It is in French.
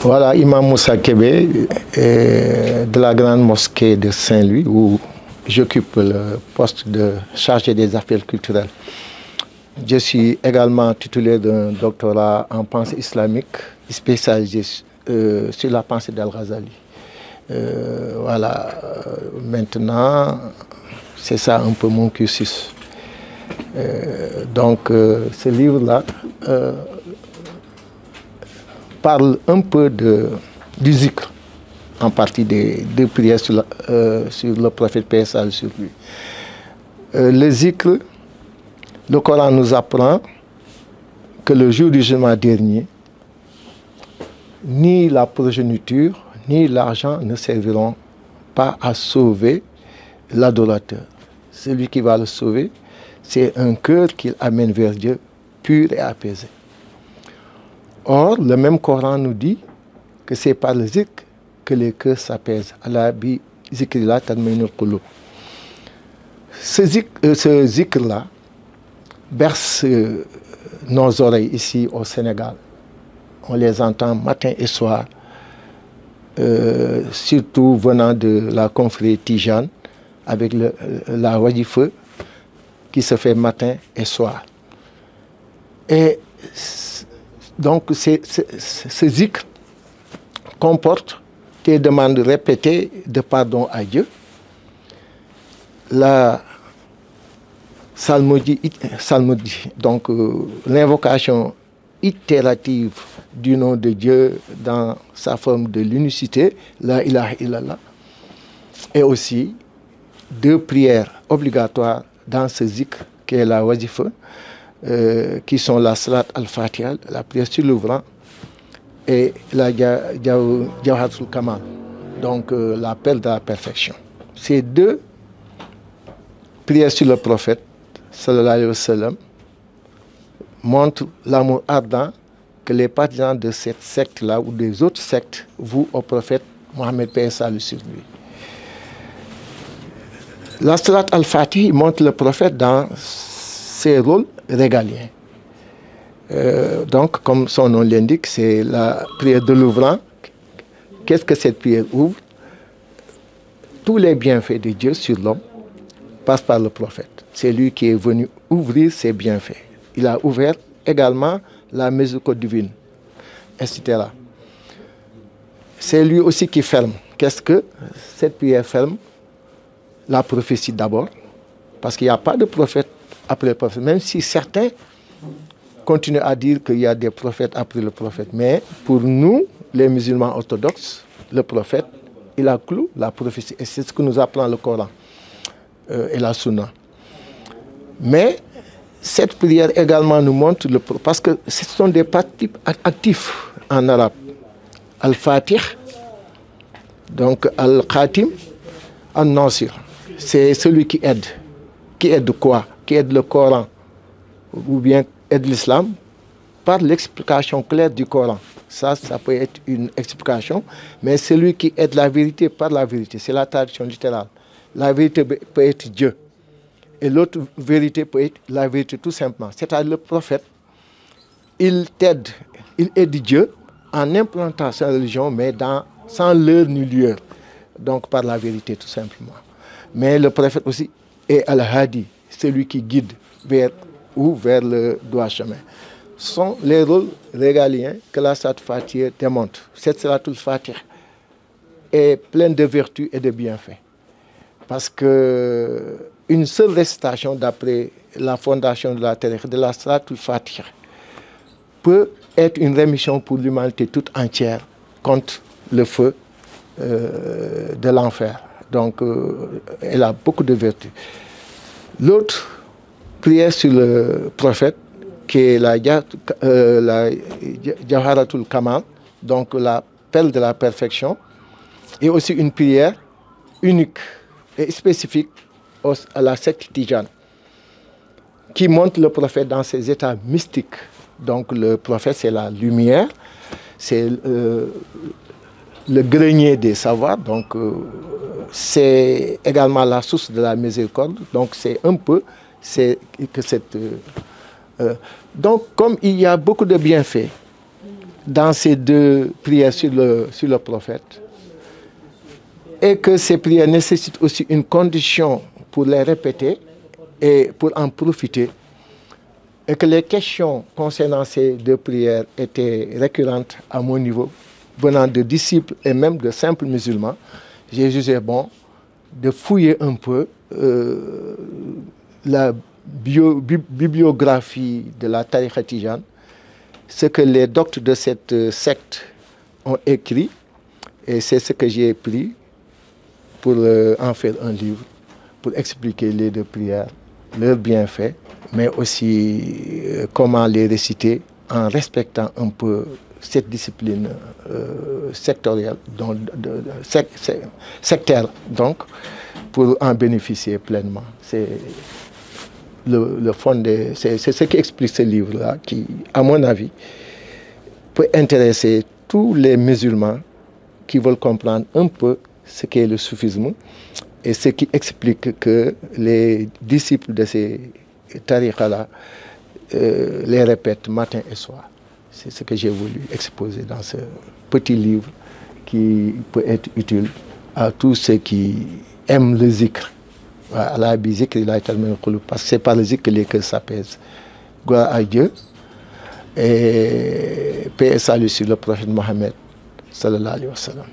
Voilà, Imam Moussa Kébé, de la grande mosquée de Saint-Louis, où j'occupe le poste de chargé des affaires culturelles. Je suis également titulaire d'un doctorat en pensée islamique, spécialisé sur la pensée d'Al-Ghazali. Maintenant, c'est ça un peu mon cursus. Ce livre-là parle un peu du zikr, en partie des prières sur le prophète paix et salut sur lui. Le zikr, le Coran nous apprend que le jour du jugement dernier, ni la progéniture, ni l'argent ne serviront pas à sauver l'adorateur. Celui qui va le sauver, c'est un cœur qu'il amène vers Dieu, pur et apaisé. Or, le même Coran nous dit que c'est par le zikr que les cœurs s'apaisent. Allah bi zikrillah tatma'innul qulub. Ce zikr-là berce nos oreilles ici au Sénégal. On les entend matin et soir, surtout venant de la confrérie Tijane, avec la wadifa qui se fait matin et soir. Et donc, ce zikr comporte des demandes répétées de pardon à Dieu, la psalmodie, donc l'invocation itérative du nom de Dieu dans sa forme de l'unicité, la ilaha illallah, et aussi 2 prières obligatoires dans ce zikr qui est la wazifa, qui sont la salat al-Fatiha, la prière sur l'ouvrant, et la Jawharatul Kamal, donc la perle de la perfection. Ces 2 prières sur le prophète, sallallahu alayhi wa sallam, montrent l'amour ardent que les partisans de cette secte-là ou des autres sectes vouent au prophète Mohammed paix et salut sur lui. La salat al-Fatih montre le prophète dans ses rôles régaliens. Donc, comme son nom l'indique, c'est la prière de l'ouvrant. Qu'est-ce que cette prière ouvre? Tous les bienfaits de Dieu sur l'homme passent par le prophète. C'est lui qui est venu ouvrir ses bienfaits. Il a ouvert également la miséricorde divine, etc. C'est lui aussi qui ferme. Qu'est-ce que cette prière ferme? La prophétie d'abord, parce qu'il n'y a pas de prophète après le prophète, même si certains continuent à dire qu'il y a des prophètes après le prophète. Mais pour nous, les musulmans orthodoxes, le prophète, il a clos la prophétie. Et c'est ce que nous apprend le Coran et la Sunna. Mais cette prière également nous montre, parce que ce sont des participes actifs en arabe. Al-Fatih, donc Al-Khatim, Al-Nasir. C'est celui qui aide. Qui aide quoi? Qui aide le Coran ou bien aide l'islam par l'explication claire du Coran. Ça peut être une explication, mais celui qui aide la vérité par la vérité, c'est la traduction littérale. La vérité peut être Dieu. Et l'autre vérité peut être la vérité tout simplement. C'est-à-dire le prophète, il t'aide, il aide Dieu en implantant sa religion, mais sans l'heure ni lueur. Donc par la vérité tout simplement. Mais le prophète aussi est Al-Hadi, celui qui guide vers le droit chemin. Ce sont les rôles régaliens que la Salat Fatiha démontre. Cette Salatul Fatiha est pleine de vertus et de bienfaits. Parce que une seule récitation d'après la fondation de la terre, de la Salatul Fatiha, peut être une rémission pour l'humanité toute entière contre le feu de l'enfer. Donc, elle a beaucoup de vertus. L'autre prière sur le prophète, qui est la Jawharatul Kamal, donc la perle de la perfection, et aussi une prière unique et spécifique à la secte Tijane, qui montre le prophète dans ses états mystiques. Donc le prophète, c'est la lumière, c'est le grenier des savoirs, donc c'est également la source de la miséricorde. Donc c'est un peu donc comme il y a beaucoup de bienfaits dans ces deux prières sur le prophète, et que ces prières nécessitent aussi une condition pour les répéter et pour en profiter, et que les questions concernant ces deux prières étaient récurrentes à mon niveau, venant de disciples et même de simples musulmans, j'ai jugé bon de fouiller un peu la bibliographie de la tariqa tijane, ce que les doctes de cette secte ont écrit, et c'est ce que j'ai pris pour en faire un livre, pour expliquer les deux prières, leurs bienfaits, mais aussi comment les réciter en respectant un peu cette discipline sectorielle, sectaire, donc, pour en bénéficier pleinement. C'est le fond c'est ce qui explique ce livre-là, qui, à mon avis, peut intéresser tous les musulmans qui veulent comprendre un peu ce qu'est le soufisme et ce qui explique que les disciples de ces tariqas-là les répètent matin et soir. C'est ce que j'ai voulu exposer dans ce petit livre qui peut être utile à tous ceux qui aiment le zikr. Parce que c'est par le zikr que les cœurs s'apaisent. Gloire à Dieu et paix et salut sur le prophète Mohammed sallallahu alayhi wa sallam.